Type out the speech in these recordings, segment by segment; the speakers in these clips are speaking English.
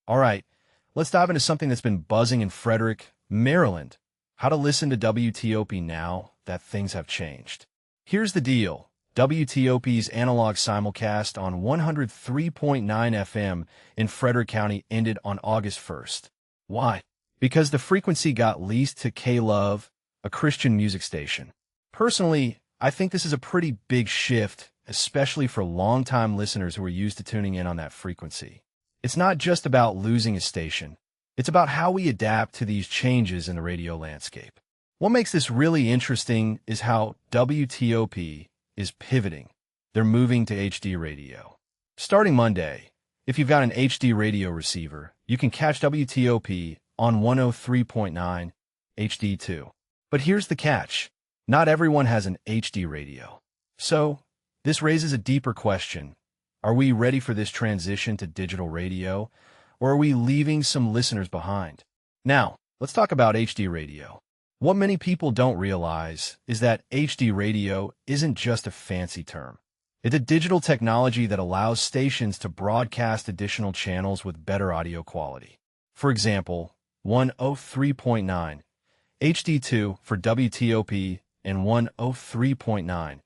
All right, let's dive into something that's been buzzing in Frederick, Maryland. How to listen to WTOP now that things have changed. Here's the deal. WTOP's analog simulcast on 103.9 FM in Frederick County ended on August 1st. Why? Because the frequency got leased to K-Love, a Christian music station. Personally, I think this is a pretty big shift, especially for longtime listeners who are used to tuning in on that frequency. It's not just about losing a station. It's about how we adapt to these changes in the radio landscape. What makes this really interesting is how WTOP is pivoting. They're moving to HD radio. Starting Monday, if you've got an HD radio receiver, you can catch WTOP on 103.9 HD2. But here's the catch. Not everyone has an HD radio. So, this raises a deeper question. Are we ready for this transition to digital radio, or are we leaving some listeners behind? Now, let's talk about HD radio. What many people don't realize is that HD radio isn't just a fancy term. It's a digital technology that allows stations to broadcast additional channels with better audio quality. For example, 103.9 HD2 for WTOP and 103.9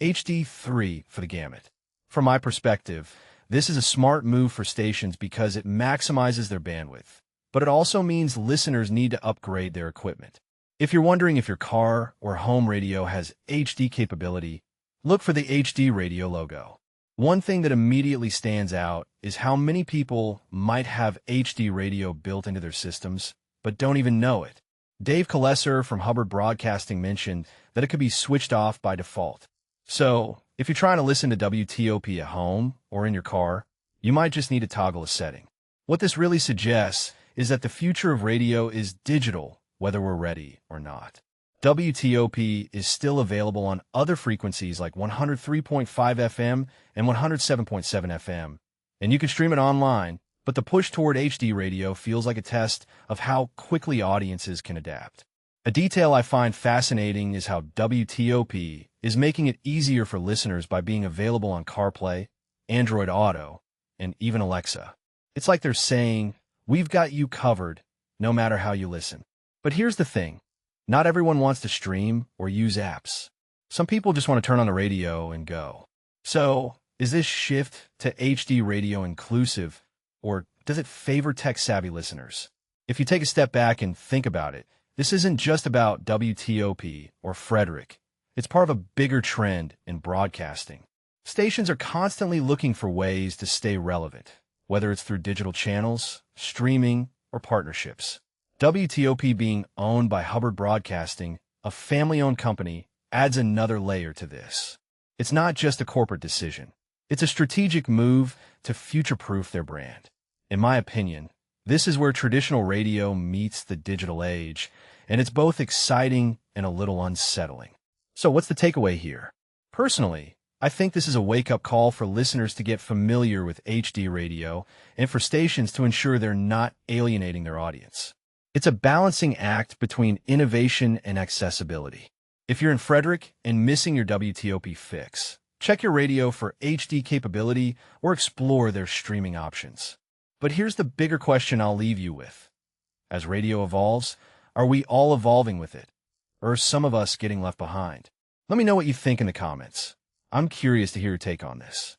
HD3 for the gamut. From my perspective, this is a smart move for stations because it maximizes their bandwidth, but it also means listeners need to upgrade their equipment. If you're wondering if your car or home radio has HD capability, look for the HD radio logo. One thing that immediately stands out is how many people might have HD radio built into their systems, but don't even know it. Dave Kalesser from Hubbard Broadcasting mentioned that it could be switched off by default. So, if you're trying to listen to WTOP at home or in your car, you might just need to toggle a setting. What this really suggests is that the future of radio is digital, whether we're ready or not. WTOP is still available on other frequencies like 103.5 FM and 107.7 FM, and you can stream it online, but the push toward HD radio feels like a test of how quickly audiences can adapt. A detail I find fascinating is how WTOP is making it easier for listeners by being available on CarPlay, Android Auto, and even Alexa. It's like they're saying, we've got you covered, no matter how you listen. But here's the thing. Not everyone wants to stream or use apps. Some people just want to turn on the radio and go. So, is this shift to HD radio inclusive, or does it favor tech-savvy listeners? If you take a step back and think about it, this isn't just about WTOP or Frederick. It's part of a bigger trend in broadcasting. Stations are constantly looking for ways to stay relevant, whether it's through digital channels, streaming, or partnerships. WTOP being owned by Hubbard Broadcasting, a family-owned company, adds another layer to this. It's not just a corporate decision. It's a strategic move to future-proof their brand. In my opinion, this is where traditional radio meets the digital age, and it's both exciting and a little unsettling. So what's the takeaway here? Personally, I think this is a wake-up call for listeners to get familiar with HD radio and for stations to ensure they're not alienating their audience. It's a balancing act between innovation and accessibility. If you're in Frederick and missing your WTOP fix, check your radio for HD capability or explore their streaming options. But here's the bigger question I'll leave you with. As radio evolves, are we all evolving with it? Or are some of us getting left behind? Let me know what you think in the comments. I'm curious to hear your take on this.